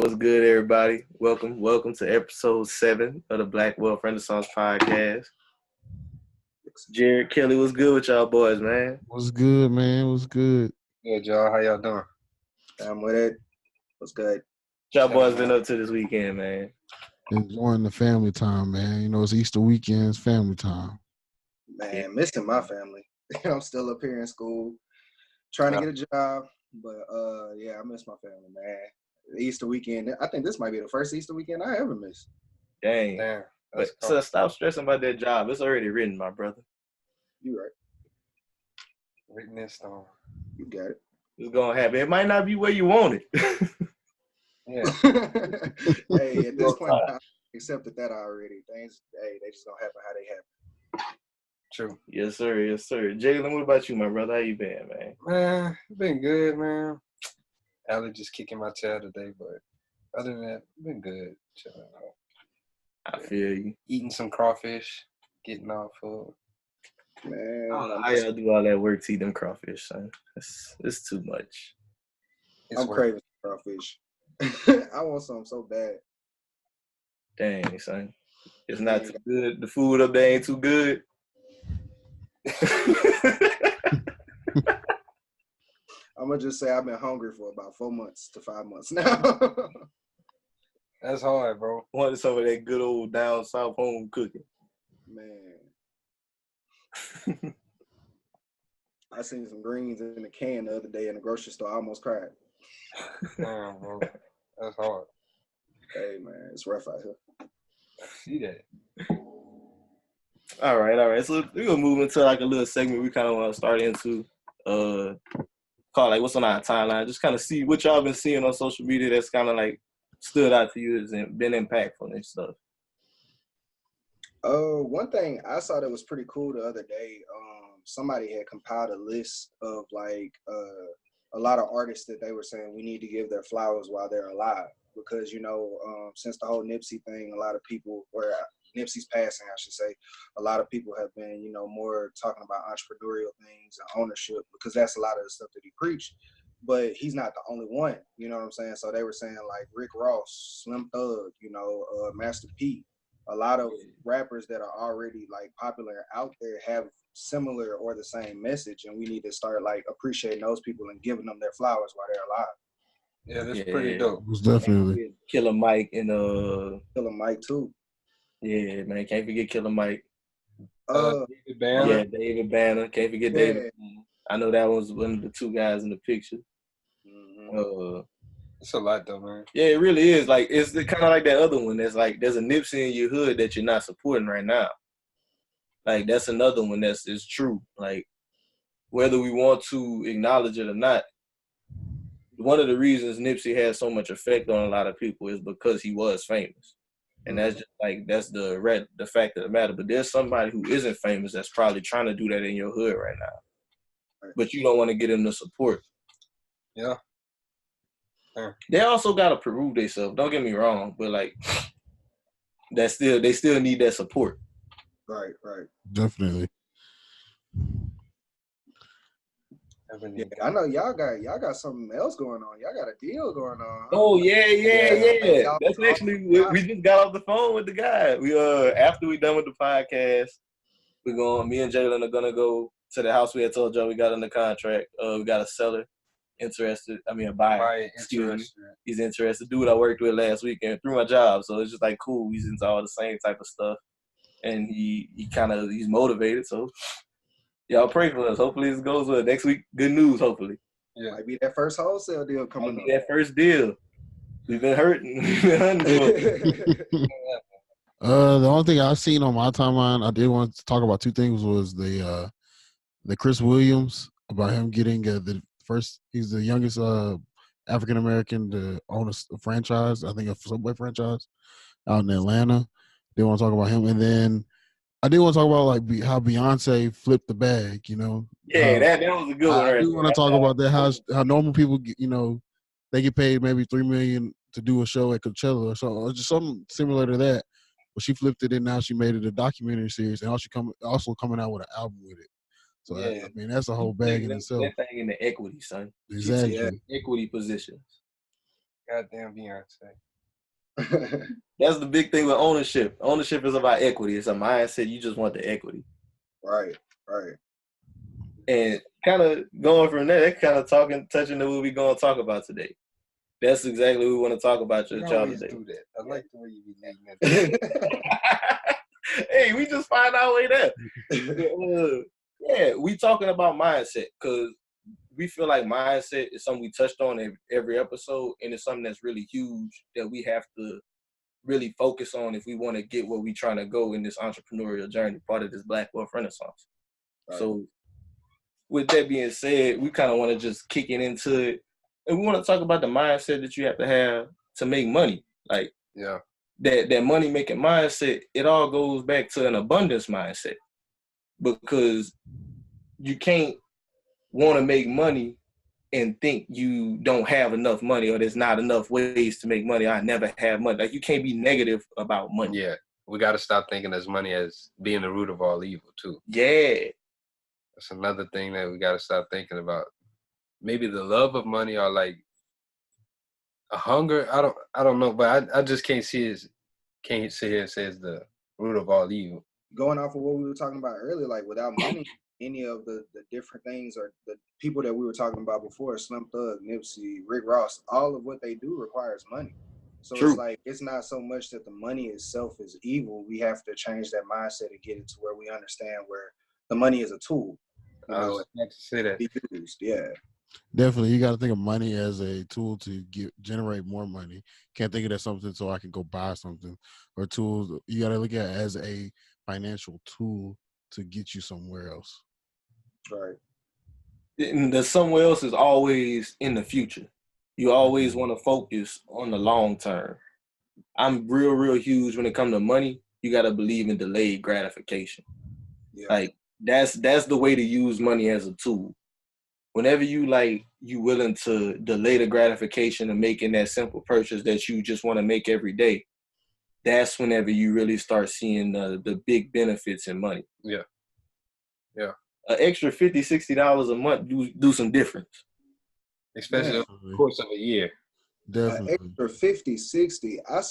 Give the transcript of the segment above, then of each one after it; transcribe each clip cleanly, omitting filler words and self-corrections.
What's good, everybody? Welcome to episode 7 of the Black Wealth Renaissance Podcast. Jared, Kelly, what's good with y'all boys, man? What's good, man? What's good? Good, y'all. How y'all doing? I'm with it. What's good? What y'all boys been up to this weekend, man? Enjoying the family time, man. You know, it's Easter weekend, it's family time. Man, missing my family. I'm still up here in school, trying to get a job. But yeah, I miss my family, man. Easter weekend. I think this might be the first Easter weekend I ever missed. Dang. But so stop stressing about that job. It's already written, my brother. You right. Written in stone. You got it. It's gonna happen. It might not be where you want it. Yeah. Hey, at this point, I accepted that already. Things, they just gonna happen how they happen. True. Yes, sir. Yes, sir. Jalen, what about you, my brother? How you been, man? Man, been good, man. Allie just kicking my tail today, but other than that, been good. Chilling out. I feel you. Eating some crawfish, getting off food. Man, How y'all do all that work to eat them crawfish, son? It's too much. I'm craving crawfish. I want some so bad. Dang, son. It's not too good. The food up there ain't too good. I'm gonna just say I've been hungry for about 4 months to 5 months now. That's hard, bro. Wanted some of that good old down south home cooking. Man. I seen some greens in a can the other day in the grocery store. I almost cried. Damn, bro. That's hard. Hey, man, it's rough out here. I see that. All right. So we're gonna move into like a little segment we kind of want to start into. Call like what's on our timeline. Just kind of see what y'all been seeing on social media that's kind of like stood out to you and been impactful and stuff. One thing I saw that was pretty cool the other day. Somebody had compiled a list of like a lot of artists that they were saying we need to give their flowers while they're alive because since the whole Nipsey thing, a lot of people Nipsey's passing, I should say, a lot of people have been, more talking about entrepreneurial things and ownership because that's a lot of the stuff that he preached. But he's not the only one, you know what I'm saying? So they were saying like Rick Ross, Slim Thug, Master P. A lot of rappers that are already like popular out there have similar or the same message, and we need to start like appreciating those people and giving them their flowers while they're alive. Yeah, that's pretty dope. It was definitely Killer Mike and Killer Mike too. Yeah, man, can't forget Killer Mike. David Banner. Yeah, David Banner. Can't forget David Banner. I know that was one of the two guys in the picture. Mm-hmm. It's a lot though, man. Yeah, it really is. Like it's kind of like that other one. That's like there's a Nipsey in your hood that you're not supporting right now. Like that's another one that's true. Like whether we want to acknowledge it or not, one of the reasons Nipsey had so much effect on a lot of people is because he was famous. And that's just like that's the fact of the matter. But there's somebody who isn't famous that's probably trying to do that in your hood right now. But you don't want to get them the support. Yeah. They also gotta prove themselves. Don't get me wrong, but like they still need that support. Right. definitely. Yeah, I know y'all got something else going on. Y'all got a deal going on. Huh? Oh yeah. That's actually we just got off the phone with the guy. We after we done with the podcast, me and Jalen are gonna go to the house we had told Joe we got under contract. We got a seller interested. I mean a buyer. Excuse me. He's interested. Dude I worked with last weekend through my job. So it's just like cool. He's into all the same type of stuff. And he's motivated. So y'all pray for us. Hopefully this goes well. Next week, good news, hopefully. Yeah. Might be that first wholesale deal coming up. That first deal. We've been hurting. The only thing I've seen on my timeline, I did want to talk about two things was the Chris Williams, about him getting he's the youngest African American to own a franchise, I think a Subway franchise out in Atlanta. Did want to talk about him, and then I did want to talk about like how Beyonce flipped the bag. Yeah, that was a good one. I do want to talk about that. How normal people get, they get paid maybe $3 million to do a show at Coachella or something, or just something similar to that. But she flipped it, and now she made it a documentary series, and also coming out with an album with it. So I mean, that's a whole bag in itself. That thing in the equity, son. Exactly. Equity positions. Goddamn Beyonce. That's the big thing with ownership. Ownership is about equity. It's a mindset. You just want the equity. Right. And kind of going from there, that kind of touching on what we're going to talk about today. That's exactly what we want to talk about You y'all always today. do that. I like the way you be leading that. Hey, we just find our way there. Yeah, we talking about mindset because we feel like mindset is something we touched on in every episode, and it's something that's really huge that we have to really focus on if we want to get where we trying to go in this entrepreneurial journey, part of this Black Wealth Renaissance. Right. So with that being said, we kind of want to just kick it into it, and we want to talk about the mindset that you have to make money. Like, yeah, that money making mindset, it all goes back to an abundance mindset, because you can't want to make money and think you don't have enough money or there's not enough ways to make money. I never have money. Like, you can't be negative about money. Yeah, we got to stop thinking as money as being the root of all evil too. Yeah, that's another thing that we got to stop thinking about. Maybe the love of money or like a hunger. I don't know, but I just can't sit here and say it's the root of all evil. Going off of what we were talking about earlier, like without money, any of the different things or the people that we were talking about before, Slim Thug, Nipsey, Rick Ross, all of what they do requires money. So True. It's like, it's not so much that the money itself is evil. We have to change that mindset and get it to where we understand where the money is a tool. You know, to say that. Be used. Yeah. Definitely, you got to think of money as a tool to generate more money. Can't think of it as something so I can go buy something, or tools. You got to look at it as a financial tool to get you somewhere else. Right. And the somewhere else is always in the future. You always want to focus on the long term. I'm real huge when it comes to money. You got to believe in delayed gratification. Yeah. Like, that's the way to use money as a tool. Whenever you willing to delay the gratification of making that simple purchase that you just want to make every day, that's whenever you really start seeing the big benefits in money. Yeah. Yeah. An extra $50, $60 a month do some difference. Especially over the course of a year. Definitely. Extra 50, 60. I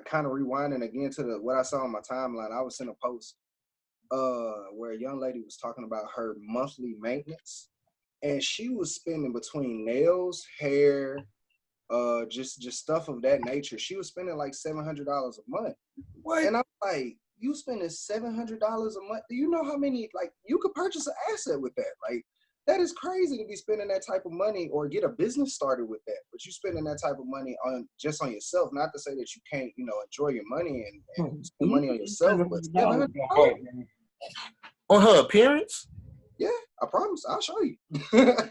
kind of rewinding again to what I saw on my timeline. I was in a post where a young lady was talking about her monthly maintenance, and she was spending between nails, hair, just stuff of that nature. She was spending like $700 a month. What? And I'm like, you spending $700 a month? Do you know how many, like, you could purchase an asset with that? Like, that is crazy to be spending that type of money or get a business started with that. But you spending that type of money on yourself. Not to say that you can't, enjoy your money and spend money on yourself, but $700 on her appearance? Yeah, I promise. I'll show you. Wow.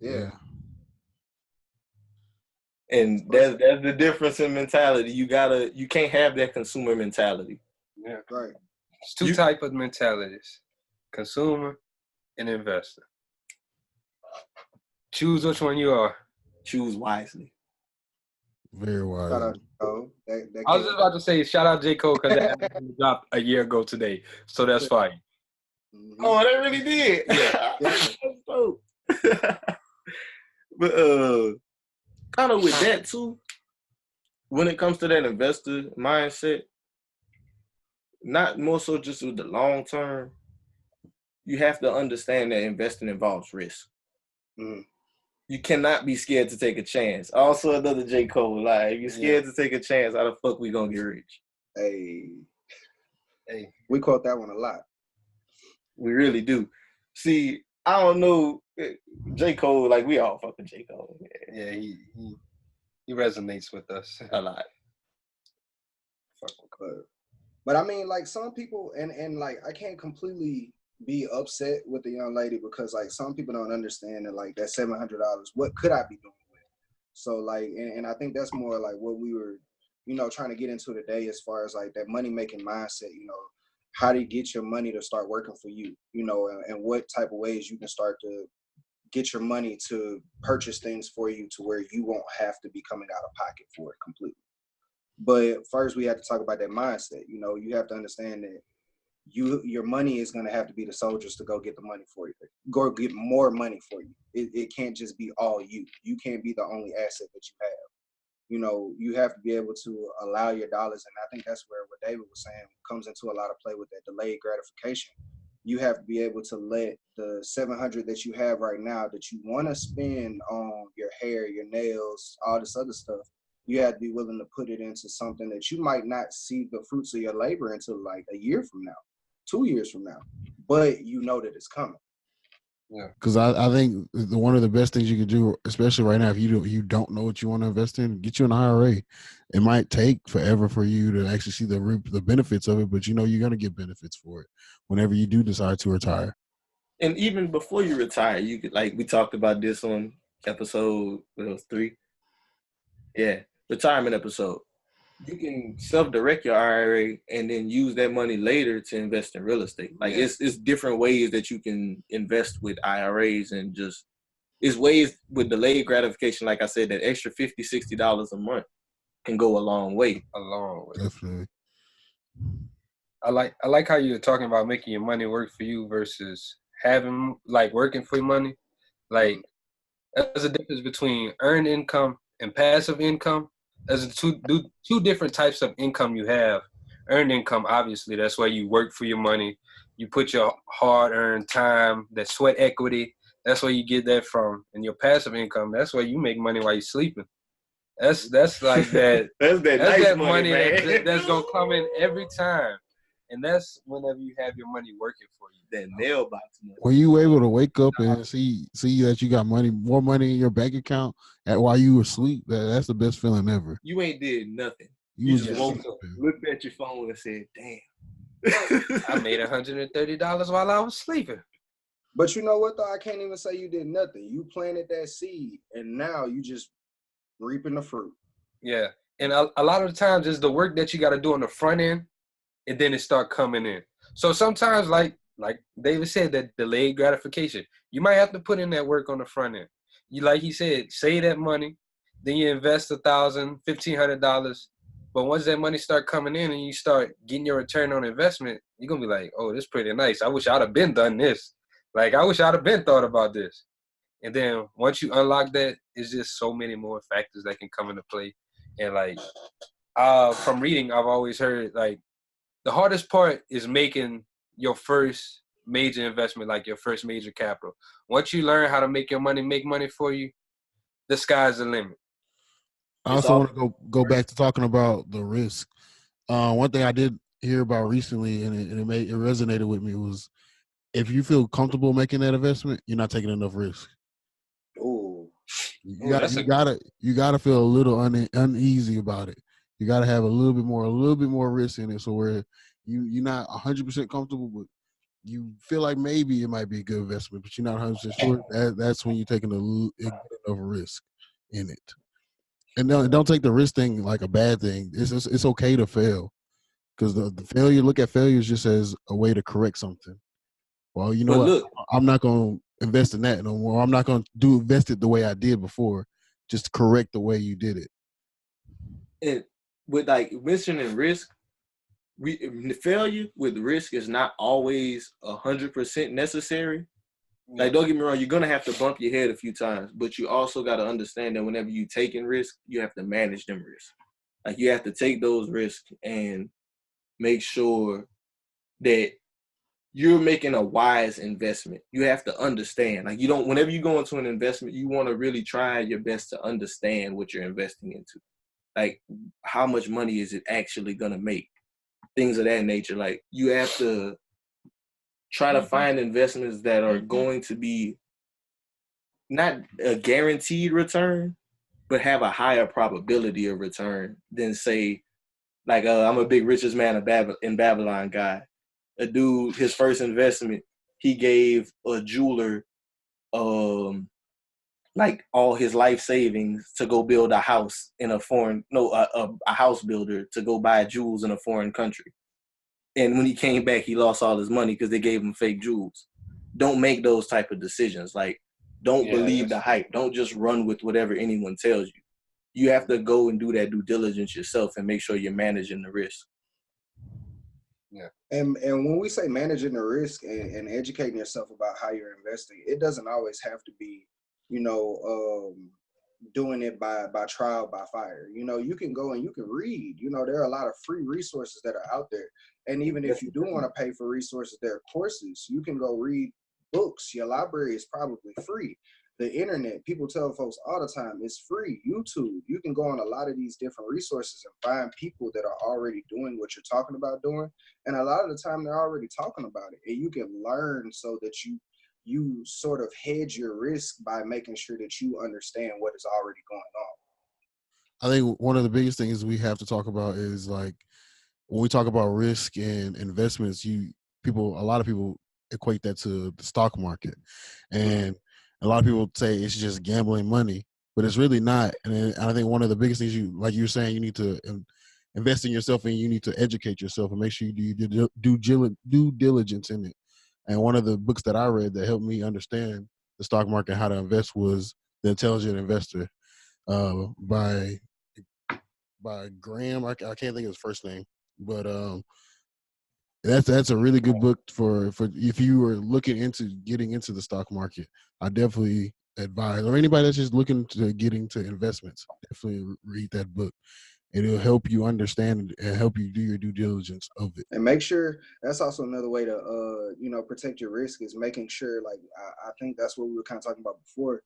Yeah. And that's the difference in mentality. You can't have that consumer mentality. Yeah, right. It's two types of mentalities: consumer and investor. Choose which one you are. Choose wisely. Very wise. Shout out, I was just about to say shout out J. Cole because that dropped a year ago today, so that's fine. Mm-hmm. Oh, that really did. Yeah. That's dope. But kind of with that too, when it comes to that investor mindset, not more so just with the long term, you have to understand that investing involves risk. Mm. You cannot be scared to take a chance. Also, another J. Cole, like, if you're scared to take a chance, how the fuck we gonna get rich? Hey, we quote that one a lot. We really do. See, I don't know, J. Cole, like, we all fucking J. Cole. Yeah, he resonates with us a lot. Fucking club. But I mean, like, some people, and like, I can't completely be upset with the young lady because, like, some people don't understand that, like, that $700, what could I be doing with it? So, like, and I think that's more like what we were, trying to get into today as far as, like, that money-making mindset, how do you get your money to start working for you, and what type of ways you can start to get your money to purchase things for you to where you won't have to be coming out of pocket for it completely. But first, we have to talk about that mindset. You have to understand that your money is going to have to be the soldiers to go get the money for you, go get more money for you. It can't just be all you. You can't be the only asset that you have. You know, you have to be able to allow your dollars, and I think that's where what David was saying comes into a lot of play with that delayed gratification. You have to be able to let the 700 that you have right now that you want to spend on your hair, your nails, all this other stuff, you have to be willing to put it into something that you might not see the fruits of your labor until like a year from now, 2 years from now, but you know that it's coming. Yeah, because I think one of the best things you could do, especially right now, if you don't know what you want to invest in, get you an IRA. It might take forever for you to actually see the benefits of it, but you know you're gonna get benefits for it whenever you do decide to retire. And even before you retire, you could, like we talked about this on episode 3. Yeah, retirement episode. You can self-direct your IRA and then use that money later to invest in real estate. Like it's different ways that you can invest with IRAs, and just it's ways with delayed gratification. Like I said, that extra $50, $60 a month can go a long way. A long way. Definitely. I like how you're talking about making your money work for you versus having like working for your money. Like there's a difference between earned income and passive income. There's two different types of income you have. Earned income, obviously, that's where you work for your money. You put your hard-earned time, that sweat equity, that's where you get that from. And your passive income, that's where you make money while you're sleeping. That's like that. that's nice that money, man. that's gonna come in every time. And that's whenever you have your money working for you. That mailbox money. When you able to wake up and see that you got more money in your bank account while you were asleep, that's the best feeling ever. You ain't did nothing. You just woke up, looked at your phone and said, damn. I made $130 while I was sleeping. But you know what, though? I can't even say you did nothing. You planted that seed, and now you just reaping the fruit. Yeah. And a lot of the times it's the work that you got to do on the front end, and then it start coming in. So sometimes, like David said, that delayed gratification, you might have to put in that work on the front end. You, like he said, save that money, then you invest $1,000, $1,500. But once that money start coming in and you start getting your return on investment, you're going to be like, oh, this is pretty nice. I wish I'd have been done this. Like, I wish I'd have been thought about this. And then once you unlock that, it's just so many more factors that can come into play. And, like, from reading, I've always heard, like, the hardest part is making your first major investment, like your first major capital. Once you learn how to make your money make money for you, the sky's the limit. I also want to go back to talking about the risk. One thing I did hear about recently, and it resonated with me, was if you feel comfortable making that investment, you're not taking enough risk. Ooh. You gotta feel a little uneasy about it. You gotta have a little bit more risk in it, so where you're not 100% comfortable, but you feel like maybe it might be a good investment, but you're not 100% sure. That's when you're taking enough risk in it. And don't take the risk thing like a bad thing. It's okay to fail, because the failure, look at failures just as a way to correct something. Well, you know what? I'm not going to invest in that no more. I'm not going to invest it the way I did before, just to correct the way you did it. And with like mentioning risk, failure with risk is not always 100% necessary. Like, don't get me wrong, you're going to have to bump your head a few times, but you also got to understand that whenever you taking risk, you have to manage them risks. Like, you have to take those risks and make sure that you're making a wise investment. You have to understand. Like, whenever you go into an investment, you want to really try your best to understand what you're investing into. Like, how much money is it actually going to make? Things of that nature. Like, you have to try to find investments that are going to be not a guaranteed return, but have a higher probability of return than, say, like, I'm a big richest man in Babylon guy. A dude, his first investment, he gave a jeweler like all his life savings to go build a house in a house builder to go buy jewels in a foreign country. And when he came back, he lost all his money because they gave him fake jewels. Don't make those type of decisions. Like, don't believe the hype. Don't just run with whatever anyone tells you. You have to go and do that due diligence yourself and make sure you're managing the risk. Yeah. And when we say managing the risk and educating yourself about how you're investing, it doesn't always have to be, doing it by trial by fire. You can go and you can read. There are a lot of free resources that are out there. And even if you do want to pay for resources, there are courses. You can go read books. Your library is probably free. The internet, people tell folks all the time, it's free. YouTube, you can go on a lot of these different resources and find people that are already doing what you're talking about doing. And a lot of the time they're already talking about it. And you can learn so that you sort of hedge your risk by making sure that you understand what is already going on. I think one of the biggest things we have to talk about is like when we talk about risk and investments, a lot of people equate that to the stock market. And a lot of people say it's just gambling money, but it's really not. And I think one of the biggest things like you were saying, you need to invest in yourself and you need to educate yourself and make sure you do due diligence in it. And one of the books that I read that helped me understand the stock market, how to invest, was The Intelligent Investor by Graham. I can't think of his first name, but that's a really good book for if you were looking into getting into the stock market. I definitely advise, or anybody that's just looking to get into investments, definitely read that book. It'll help you understand and help you do your due diligence of it. And make sure that's also another way to protect your risk is making sure, like I think that's what we were kind of talking about before.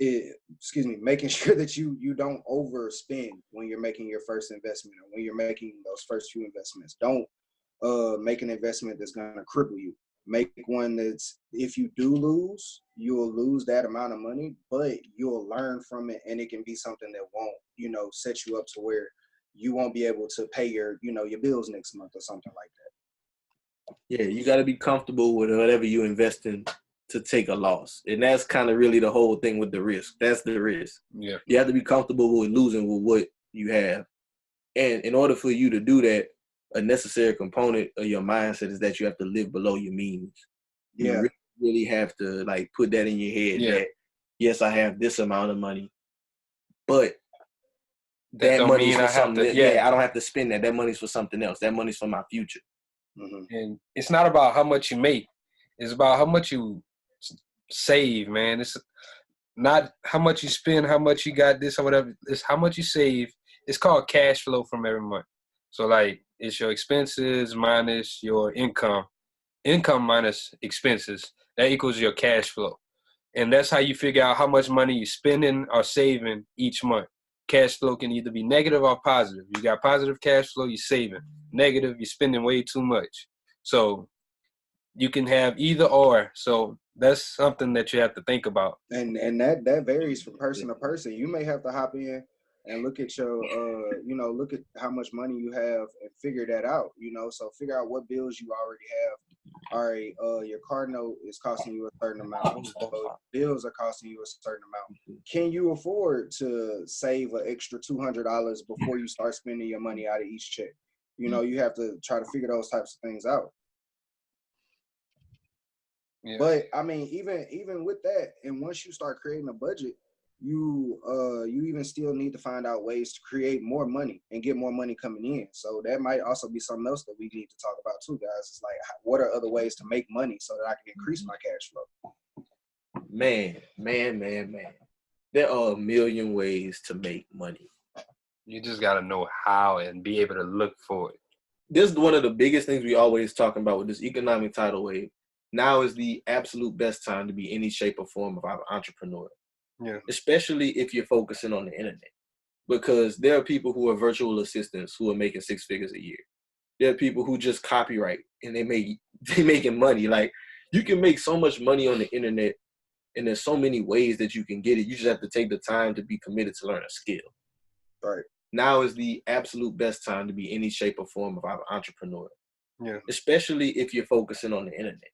Making sure that you don't overspend when you're making your first investment or when you're making those first few investments. Don't make an investment that's going to cripple you. Make one that's, if you do lose, you'll lose that amount of money, but you'll learn from it, and it can be something that won't, set you up to where you won't be able to pay your bills next month or something like that. Yeah, you got to be comfortable with whatever you invest in to take a loss. And that's kind of really the whole thing with the risk. That's the risk. Yeah. You have to be comfortable with losing with what you have. And in order for you to do that, a necessary component of your mindset is that you have to live below your means. Yeah. You really have to like put that in your head that, yes, I have this amount of money, but that money's for something. I don't have to spend that. That money's for something else. That money's for my future. Mm-hmm. And it's not about how much you make. It's about how much you save, man. It's not how much you spend, how much you got this or whatever. It's how much you save. It's called cash flow from every month. So, like, it's your expenses minus your income. Income minus expenses. That equals your cash flow. And that's how you figure out how much money you're spending or saving each month. Cash flow can either be negative or positive. You got positive cash flow, you're saving. Negative, you're spending way too much. So you can have either or. So that's something that you have to think about. And that varies from person to person. You may have to hop in and look at your look at how much money you have and figure that out. So figure out what bills you already have. All right, your car note is costing you a certain amount. So bills are costing you a certain amount. Can you afford to save an extra $200 before you start spending your money out of each check? You have to try to figure those types of things out. Yeah. But I mean, even with that, and once you start creating a budget, you even still need to find out ways to create more money and get more money coming in. So that might also be something else that we need to talk about too, guys. It's like, what are other ways to make money so that I can increase my cash flow? Man. There are a million ways to make money. You just got to know how and be able to look for it. This is one of the biggest things we always talking about with this economic tidal wave. Now is the absolute best time to be any shape or form of an entrepreneur. Yeah. Especially if you're focusing on the internet. Because there are people who are virtual assistants who are making 6 figures a year. There are people who just copyright and they making money. Like, you can make so much money on the internet, and there's so many ways that you can get it. You just have to take the time to be committed to learn a skill. Right. Now is the absolute best time to be any shape or form of an entrepreneur. Yeah. Especially if you're focusing on the internet.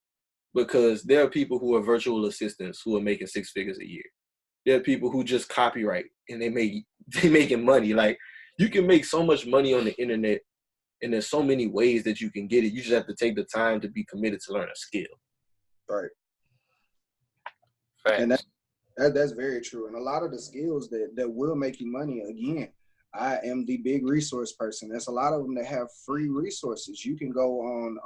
Because there are people who are virtual assistants who are making 6 figures a year. There are people who just copyright and they making money. Like, you can make so much money on the internet, and there's so many ways that you can get it. You just have to take the time to be committed to learn a skill. Right. Facts. And that's very true. And a lot of the skills that will make you money, again, I am the big resource person. There's a lot of them that have free resources. You can go on,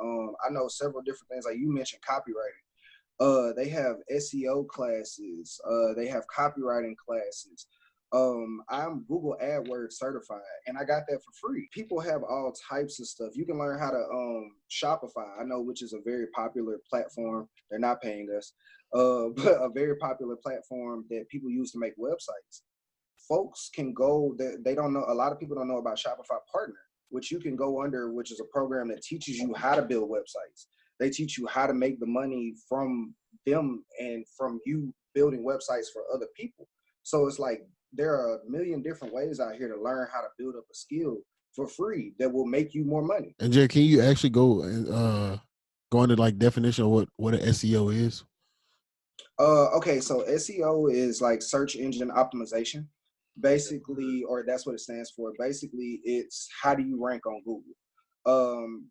I know several different things, like you mentioned copywriting. They have SEO classes. They have copywriting classes. I'm Google AdWords certified, and I got that for free. People have all types of stuff. You can learn how to Shopify, I know, which is a very popular platform. They're not paying us, but a very popular platform that people use to make websites. Folks can go, they don't know, a lot of people don't know about Shopify Partner, which you can go under, which is a program that teaches you how to build websites. They teach you how to make the money from them and from you building websites for other people. So it's like there are a million different ways out here to learn how to build up a skill for free that will make you more money. And Jay, can you actually go and go into like definition of what an SEO is? Okay, so SEO is like search engine optimization, basically, or that's what it stands for. Basically, it's how do you rank on Google?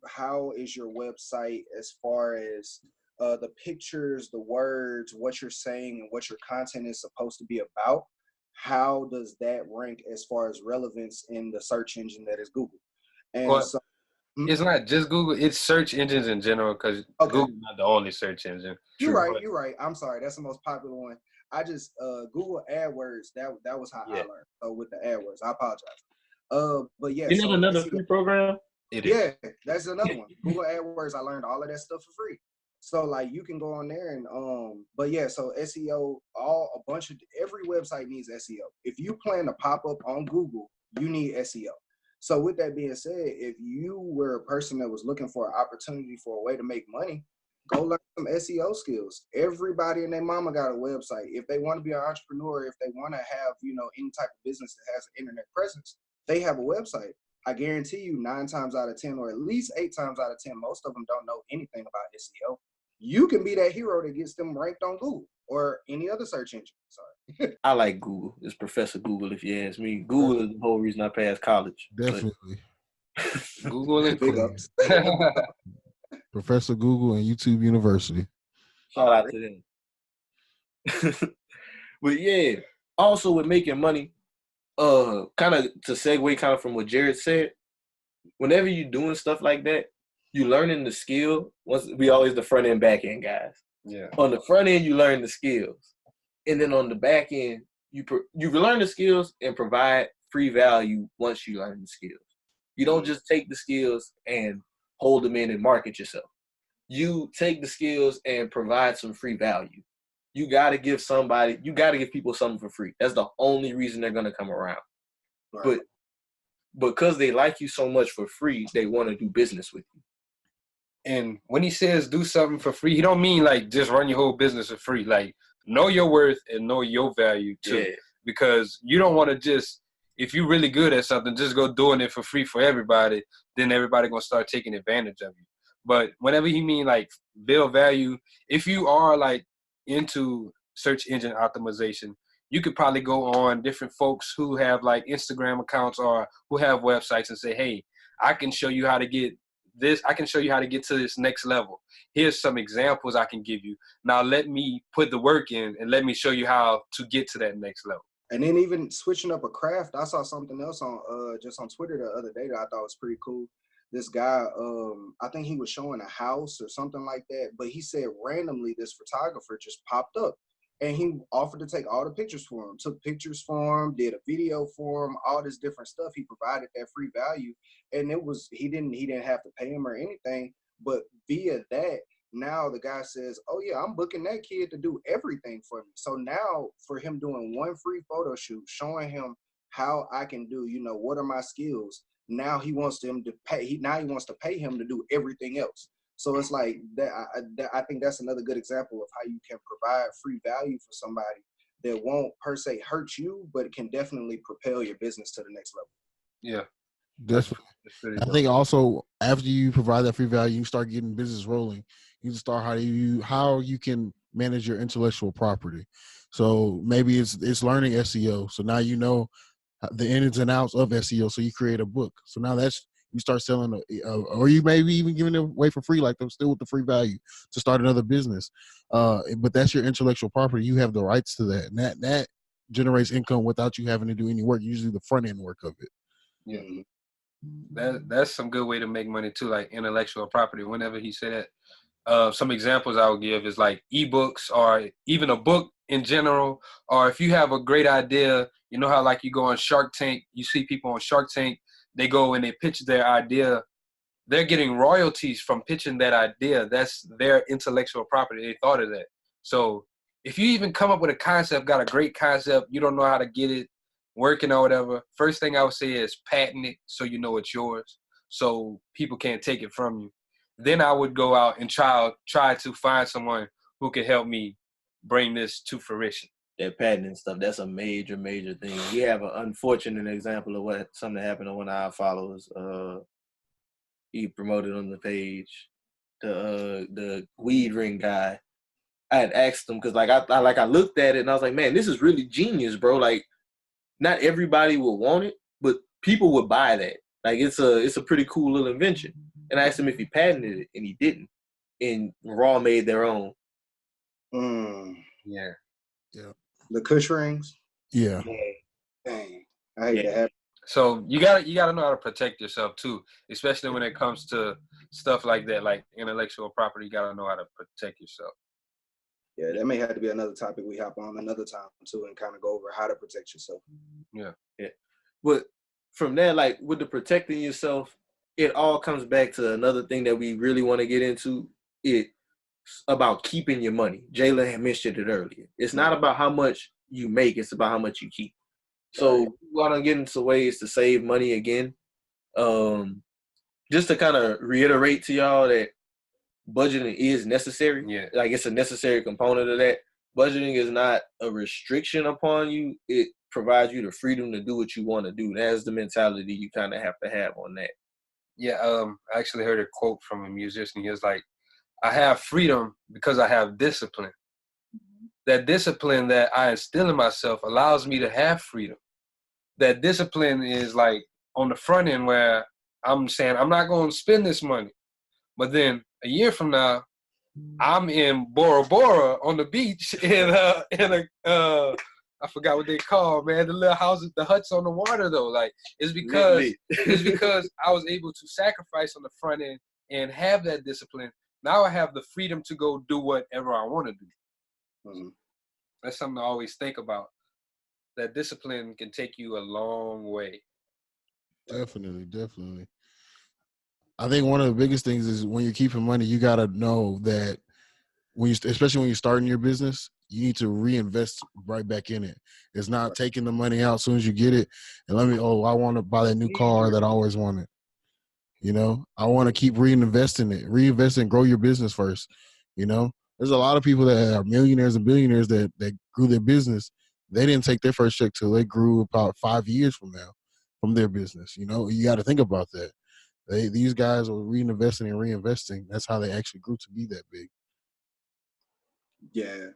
How is your website as far as the pictures, the words, what you're saying, and what your content is supposed to be about? How does that rank as far as relevance in the search engine that is Google? And Well, so it's not just Google, it's search engines in general, because Google's not the only search engine. You're right. I'm sorry. That's the most popular one. I just Google AdWords, that was how I learned. So with the AdWords, I apologize. But yeah. Isn't that another free program? It is. Yeah, that's another one. Google AdWords, I learned all of that stuff for free. So like you can go on there and but yeah, so SEO, every website needs SEO. If you plan to pop up on Google, you need SEO. So with that being said, if you were a person that was looking for an opportunity for a way to make money, go learn some SEO skills. Everybody and their mama got a website. If they want to be an entrepreneur, if they want to have, any type of business that has an internet presence, they have a website. I guarantee you 9 times out of 10, or at least 8 times out of 10, most of them don't know anything about SEO. You can be that hero that gets them ranked on Google or any other search engine. Sorry. I like Google. It's Professor Google, if you ask me. Google is the whole reason I passed college. Definitely. Google and Big ups. Professor Google and YouTube University. Shout out to them. But yeah, also with making money, kind of to segue kind of from what Jared said, whenever you're doing stuff like that, you learning the skill. We always the front end, back end guys. Yeah. On the front end, you learn the skills, and then on the back end, you learn the skills and provide free value once you learn the skills. You don't just take the skills and hold them in and market yourself. You take the skills and provide some free value. You got to give people something for free. That's the only reason they're going to come around. Right. But because they like you so much for free, they want to do business with you. And when he says do something for free, he don't mean like just run your whole business for free. Like know your worth and know your value too. Yeah. Because you don't want to just, if you're really good at something, just go doing it for free for everybody, then everybody going to start taking advantage of you. But whenever he mean like build value, if you are like into search engine optimization, you could probably go on different folks who have like Instagram accounts or who have websites and say, hey, I can show you how to get this. I can show you how to get to this next level. Here's some examples I can give you. Now let me put the work in and let me show you how to get to that next level. And then even switching up a craft, I saw something else on just on Twitter the other day that I thought was pretty cool. This guy, I think he was showing a house or something like that, but he said randomly this photographer just popped up and he offered to take all the pictures for him, took pictures for him, did a video for him, all this different stuff. He provided that free value, and he didn't have to pay him or anything, but via that, now the guy says, oh yeah, I'm booking that kid to do everything for me. So now for him doing one free photo shoot, showing him how I can do, what are my skills? Now he wants him to pay. He wants to pay him to do everything else. So it's like that. I think that's another good example of how you can provide free value for somebody that won't per se hurt you, but it can definitely propel your business to the next level. Yeah, definitely. I think also after you provide that free value, you start getting business rolling. You start how you can manage your intellectual property. So maybe it's learning SEO. So now you know the ins and outs of SEO. So you create a book. So now you start selling, or you maybe even giving it away for free, like them still with the free value to start another business. But that's your intellectual property. You have the rights to that. And that generates income without you having to do any work, usually the front end work of it. Yeah. That's some good way to make money too, like intellectual property. Whenever he said that, some examples I would give is like ebooks or even a book in general. Or if you have a great idea, you know how like you go on Shark Tank, you see people on Shark Tank, they go and they pitch their idea. They're getting royalties from pitching that idea. That's their intellectual property. They thought of that. So if you even come up with a concept, got a great concept, you don't know how to get it working or whatever, first thing I would say is patent it so you know it's yours, so people can't take it from you. Then I would go out and try to find someone who could help me bring this to fruition. That patenting stuff, that's a major, major thing. We have an unfortunate example of something happened to one of our followers. He promoted on the page the weed ring guy. I had asked him because I looked at it and I was like, man, this is really genius, bro. Like, not everybody will want it, but people would buy that. Like, it's a pretty cool little invention. And I asked him if he patented it, and he didn't. And Raw made their own. Yeah. The Kush rings. Yeah. Dang, I hate that. So you gotta know how to protect yourself too, especially when it comes to stuff like that, like intellectual property. You gotta know how to protect yourself. Yeah, that may have to be another topic we hop on another time too, and kind of go over how to protect yourself. Yeah. But from there, like with the protecting yourself, it all comes back to another thing that we really want to get into. It's about keeping your money. Jayla had mentioned it earlier. It's not about how much you make; it's about how much you keep. So we want to get into ways to save money again. Just to kind of reiterate to y'all that budgeting is necessary. Yeah. Like, it's a necessary component of that. Budgeting is not a restriction upon you. It provides you the freedom to do what you want to do. That's the mentality you kind of have to have on that. Yeah. I actually heard a quote from a musician. He was like, I have freedom because I have discipline. That discipline that I instill in myself allows me to have freedom. That discipline is like on the front end where I'm saying I'm not going to spend this money. But then a year from now, I'm in Bora Bora on the beach in a I forgot what they call, man, the little houses, the huts on the water though. Like, it's because I was able to sacrifice on the front end and have that discipline. Now I have the freedom to go do whatever I want to do. Mm-hmm. That's something I always think about. That discipline can take you a long way. Definitely. I think one of the biggest things is when you're keeping money, you got to know that especially when you're starting your business, you need to reinvest right back in it. It's not taking the money out as soon as you get it and I want to buy that new car that I always wanted. You know, I want to keep reinvesting it. Reinvest and grow your business first. You know, there's a lot of people that are millionaires and billionaires that grew their business. They didn't take their first check till they grew about 5 years from their business. You know, you got to think about that. These guys are reinvesting and reinvesting. That's how they actually grew to be that big. Yeah.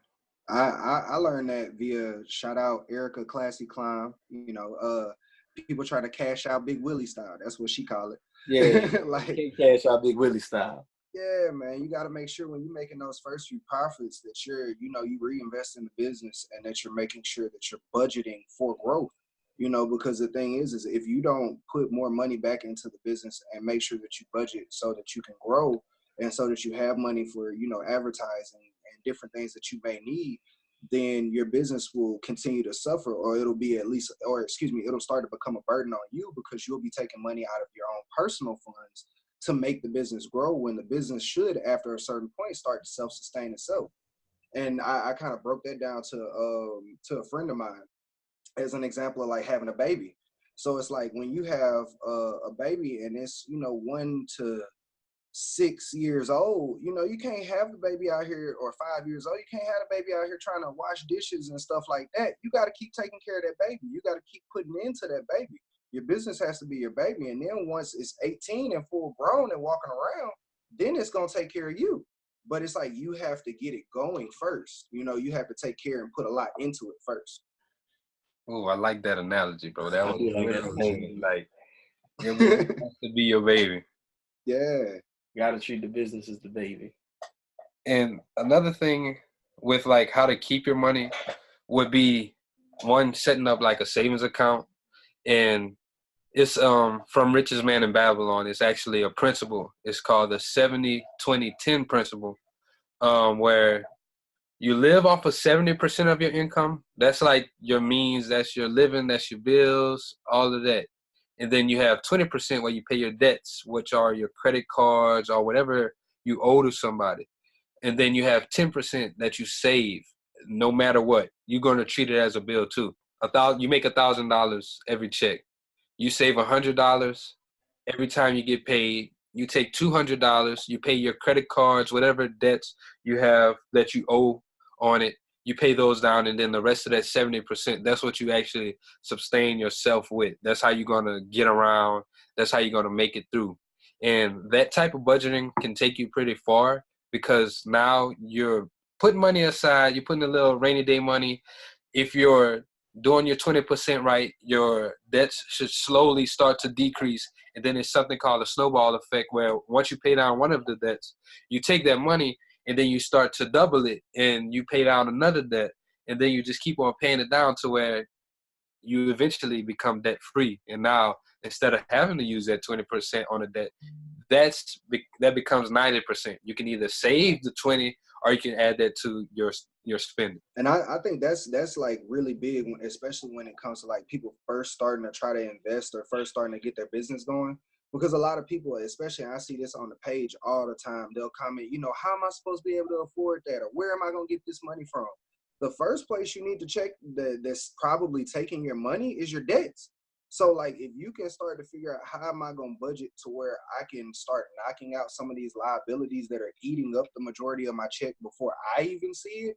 I learned that via shout out Erica Classy Climb. You know, people try to cash out Big Willie style. That's what she call it. Yeah, like cash out Big Willie style. Yeah, man, you got to make sure when you're making those first few profits that you reinvest in the business and that you're making sure that you're budgeting for growth. You know, because the thing is if you don't put more money back into the business and make sure that you budget so that you can grow and so that you have money for, advertising and different things that you may need, then your business will continue to suffer, or it'll start to become a burden on you because you'll be taking money out of your own personal funds to make the business grow when the business should, after a certain point, start to self-sustain itself. And I kind of broke that down to a friend of mine as an example of like having a baby. So it's like when you have a baby and it's, 1 to 6 years old, you can't have the baby out here, or 5 years old, you can't have the baby out here trying to wash dishes and stuff like that. You got to keep taking care of that baby. You got to keep putting into that baby. Your business has to be your baby. And then once it's 18 and full grown and walking around, then it's going to take care of you. But it's like you have to get it going first. You have to take care and put a lot into it first. Oh, I like that analogy, bro. That was like it has to be your baby. Yeah. You gotta treat the business as the baby. And another thing with like how to keep your money would be one, setting up like a savings account. And It's from Richest Man in Babylon. It's actually a principle. It's called the 70-20-10 principle, where you live off of 70% of your income. That's like your means. That's your living. That's your bills. All of that. And then you have 20% where you pay your debts, which are your credit cards or whatever you owe to somebody. And then you have 10% that you save, no matter what. You're going to treat it as a bill too. You make $1,000 every check. You save $100 every time you get paid. You take $200. You pay your credit cards, whatever debts you have that you owe on it. You pay those down, and then the rest of that 70%, that's what you actually sustain yourself with. That's how you're going to get around. That's how you're going to make it through. And that type of budgeting can take you pretty far, because now you're putting money aside. You're putting a little rainy day money. If you're doing your 20% right, your debts should slowly start to decrease. And then it's something called a snowball effect, where once you pay down one of the debts, you take that money and then you start to double it and you pay down another debt. And then you just keep on paying it down to where you eventually become debt free. And now, instead of having to use that 20% on a debt, that becomes 90%. You can either save the 20 or you can add that to your spending. And I think that's like really big, especially when it comes to like people first starting to try to invest or first starting to get their business going. Because a lot of people, especially I see this on the page all the time, they'll comment, how am I supposed to be able to afford that? Or where am I going to get this money from? The first place you need to check that's probably taking your money is your debts. So like if you can start to figure out how am I going to budget to where I can start knocking out some of these liabilities that are eating up the majority of my check before I even see it,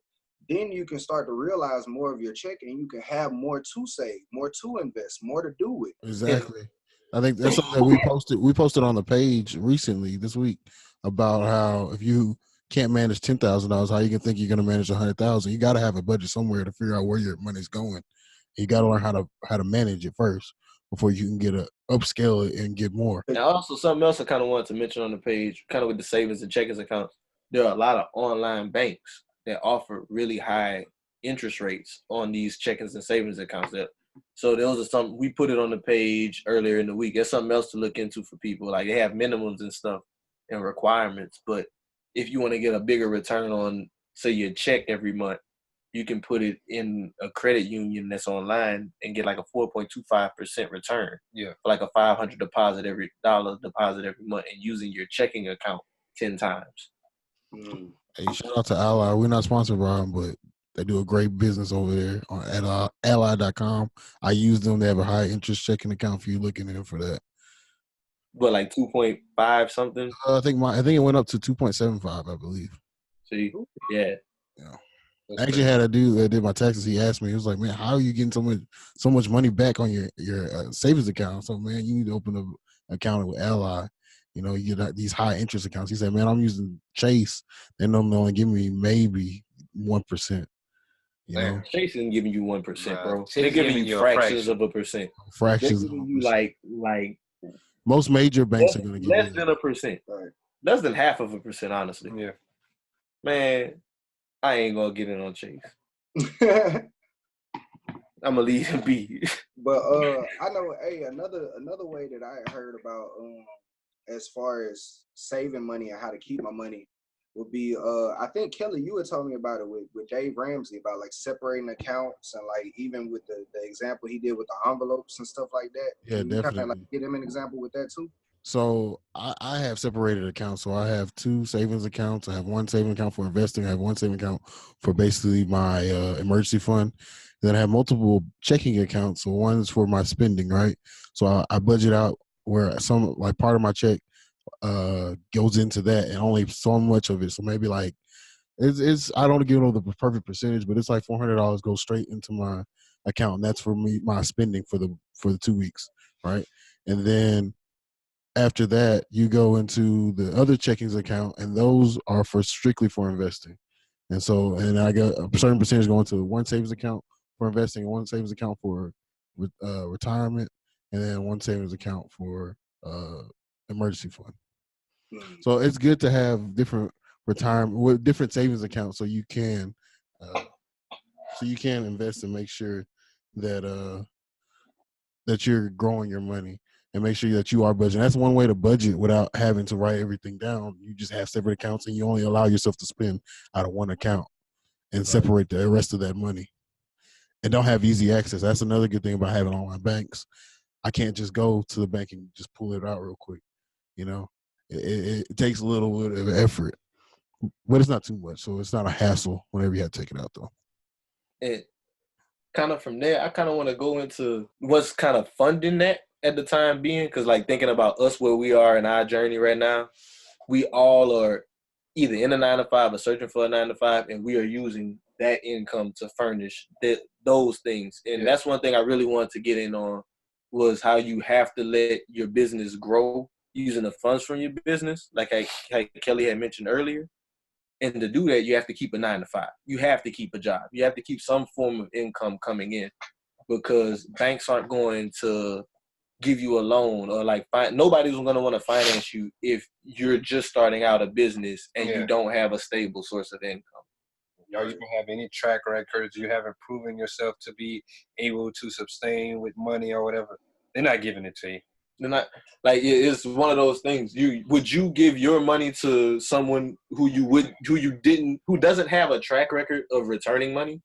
then you can start to realize more of your check and you can have more to save, more to invest, more to do with. Exactly. I think that's something that we posted on the page recently this week about how if you can't manage $10,000, how you can think you're going to manage 100,000. You got to have a budget somewhere to figure out where your money's going. You got to learn how to manage it first before you can get upscale it and get more. And also something else I kind of wanted to mention on the page, kind of with the savings and checkings accounts, there are a lot of online banks that offer really high interest rates on these checkings and savings accounts. So those are some, we put it on the page earlier in the week. There's something else to look into for people. Like they have minimums and stuff and requirements, but if you want to get a bigger return on, say, your check every month, you can put it in a credit union that's online and get like a 4.25% return. Yeah. For like a $500 deposit every month, and using your checking account 10 times. Mm. Hey, shout out to Ally. We're not sponsored by them, but they do a great business over there on ally.com. I use them. They have a high interest checking account for you looking in for that. But like 2.5 something? I think it went up to 2.75, I believe. See? Yeah. I actually had a dude that did my taxes. He asked me, he was like, man, how are you getting so much money back on your savings account? So, man, you need to open an account with Ally. You get these high interest accounts. He said, man, I'm using Chase. They're only giving me maybe 1%. Chase isn't giving you 1%, bro. They're giving you fractions of a percent. Fractions. They're giving you like most major banks are going to give less than 1%. Right. Less than 0.5%, honestly. Yeah. Man, I ain't gonna get in on Chase. I'm gonna leave him be. But I know, another way that I heard about as far as saving money and how to keep my money would be I think Kelly, you were telling me about it with Dave Ramsey about like separating accounts and like even with the example he did with the envelopes and stuff like that. Yeah, Can you definitely. kind of like give him an example with that too? So I have separated accounts. So I have 2 savings accounts. I have one savings account for investing. I have one savings account for basically my emergency fund. Then I have multiple checking accounts. So one is for my spending, right? So I budget out where some like part of my check goes into that, and only so much of it. So maybe like it's I don't give the perfect percentage, but it's like $400 goes straight into my account, and that's for me my spending for the 2 weeks, right? And then after that, you go into the other checkings account, and those are strictly for investing. And I got a certain percentage going to one savings account for investing, one savings account for retirement, and then one savings account for emergency fund. Mm. So it's good to have different retirement with different savings accounts, so you can invest and make sure that that you're growing your money. and make sure that you are budgeting. That's one way to budget without having to write everything down. You just have separate accounts, and you only allow yourself to spend out of one account and separate the rest of that money. And don't have easy access. That's another good thing about having online banks. I can't just go to the bank and just pull it out real quick. You know, it takes a little bit of effort, but it's not too much. So it's not a hassle whenever you have to take it out, though. And kind of from there, I kind of want to go into what's kind of funding that at the time being, because like thinking about us where we are in our journey right now, we all are either in a 9-to-5 or searching for a 9-to-5, and we are using that income to furnish those things. And that's one thing I really wanted to get in on, was how you have to let your business grow using the funds from your business, like Kelly had mentioned earlier. And to do that, you have to keep a 9-to-5. You have to keep a job. You have to keep some form of income coming in, because banks aren't going to give you a loan, or like nobody's going to want to finance you if you're just starting out a business and you don't have a stable source of income. Y'all even have any track records, you haven't proven yourself to be able to sustain with money or whatever, they're not giving it to you. They're not, like, it's one of those things. Would you give your money to someone who doesn't have a track record of returning money?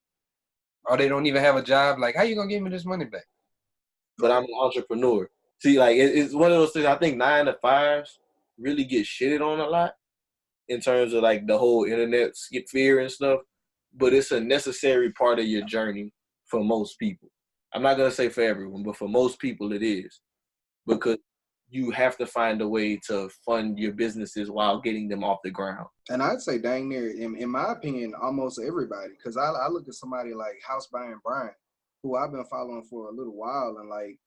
Or they don't even have a job? Like, how you gonna give me this money back? But I'm an entrepreneur. See, like, it's one of those things. I think 9-to-5s really get shitted on a lot in terms of like the whole internet sphere and stuff. But it's a necessary part of your journey for most people. I'm not gonna say for everyone, but for most people it is, because you have to find a way to fund your businesses while getting them off the ground. And I'd say dang near, in my opinion, almost everybody. Because I look at somebody like House Buying Brian, who I've been following for a little while. And like,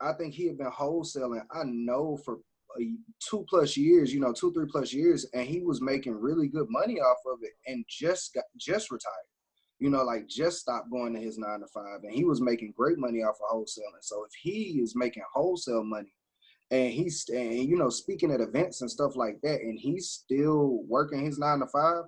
I think he had been wholesaling, I know, for 2+ years, 2-3+ years. And he was making really good money off of it and just retired. Like just stopped going to his 9-to-5. And he was making great money off of wholesaling. So if he is making wholesale money, and he's speaking at events and stuff like that, and he's still working his 9-to-5,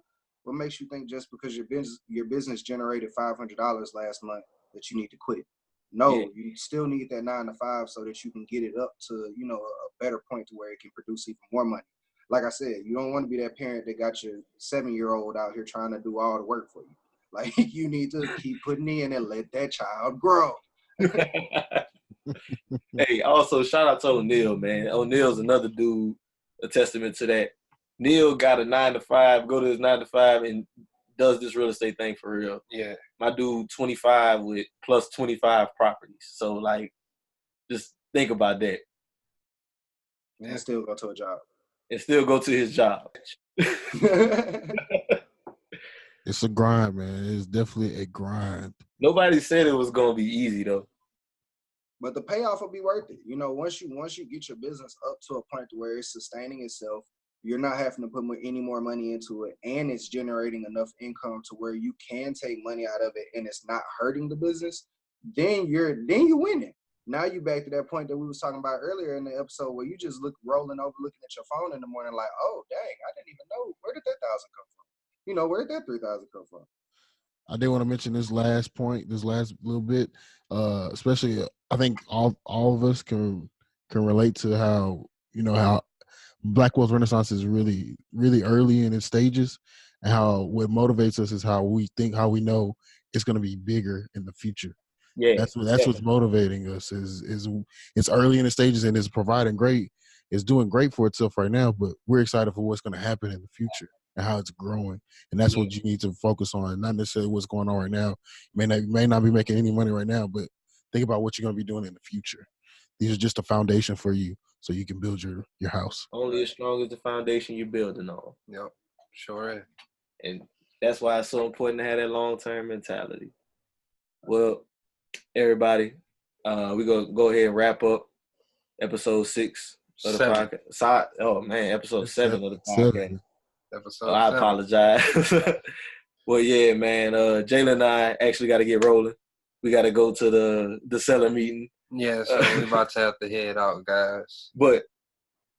what makes you think just because your business generated $500 last month that you need to quit? No, you still need that 9-to-5 so that you can get it up to a better point to where it can produce even more money. Like I said, you don't want to be that parent that got your 7-year-old out here trying to do all the work for you. Like, you need to keep putting in and let that child grow. Hey, also shout out to O'Neal, man. O'Neal's another dude, a testament to that. Neil got a 9-to-5, go to his 9-to-5, and does this real estate thing for real. Yeah. My dude, 25 with plus 25 properties. So, like, just think about that. And still go to a job. And still go to his job. It's a grind, man. It's definitely a grind. Nobody said it was going to be easy, though. But the payoff will be worth it. Once you get your business up to a point where it's sustaining itself, you're not having to put any more money into it, and it's generating enough income to where you can take money out of it and it's not hurting the business, then you're winning. Now you back to that point that we was talking about earlier in the episode, where you just rolling over, looking at your phone in the morning like, oh, dang, I didn't even know. Where did that 1,000 come from? Where did that 3,000 come from? I did want to mention this last little bit, especially I think all of us can relate to how Black Wealth Renaissance is really, really early in its stages, and how what motivates us is how we know it's going to be bigger in the future. Yeah, that's what's motivating us is it's early in the stages, and it's doing great for itself right now, but we're excited for what's going to happen in the future and how it's growing. And that's what you need to focus on, not necessarily what's going on right now. You may not be making any money right now, but think about what you're going to be doing in the future. These are just a foundation for you so you can build your house. Only as strong as the foundation you're building on. Yep, sure is. And that's why it's so important to have that long-term mentality. Well, everybody, we're going to go ahead and wrap up episode 6 of the podcast. Oh, man, episode 7 of the podcast. I apologize. Well, yeah, man. Jalen and I actually got to get rolling. We got to go to the seller meeting. Yeah, so we're about to have to head out, guys. But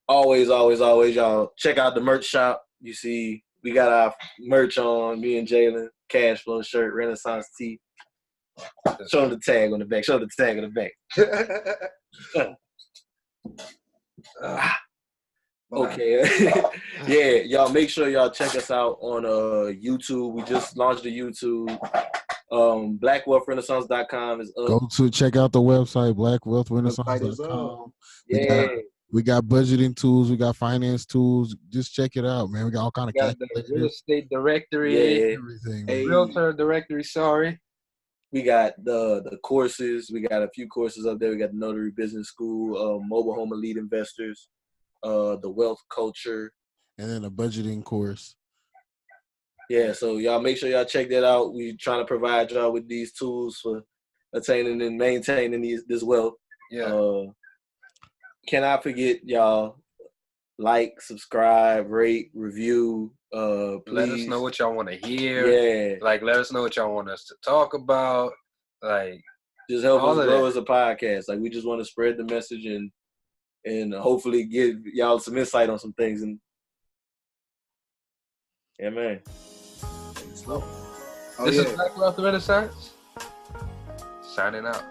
always, y'all, check out the merch shop. You see, we got our merch on, me and Jalen, Cash Flow shirt, Renaissance tee. Show them the tag on the back. Okay. Yeah, y'all make sure y'all check us out on YouTube. We just launched the YouTube. BlackWealthRenaissance.com is up. Go to check out the website, BlackWealthRenaissance.com. Yeah. We got budgeting tools. We got finance tools. Just check it out, man. We got all kind of got the real estate directory. Yeah. Everything. Realtor directory, sorry. We got the courses. We got a few courses up there. We got the Notary Business School, Mobile Home Elite Investors, the Wealth Culture. And then a budgeting course. Yeah, so y'all make sure y'all check that out. We trying to provide y'all with these tools for attaining and maintaining this wealth. Yeah. Cannot forget, y'all, like, subscribe, rate, review. Please. Let us know what y'all want to hear. Yeah. Like, let us know what y'all want us to talk about. Like, just help us grow as a podcast. Like, we just want to spread the message and hopefully give y'all some insight on some things. And yeah, man. This is Black Wealth Renaissance. Signing out.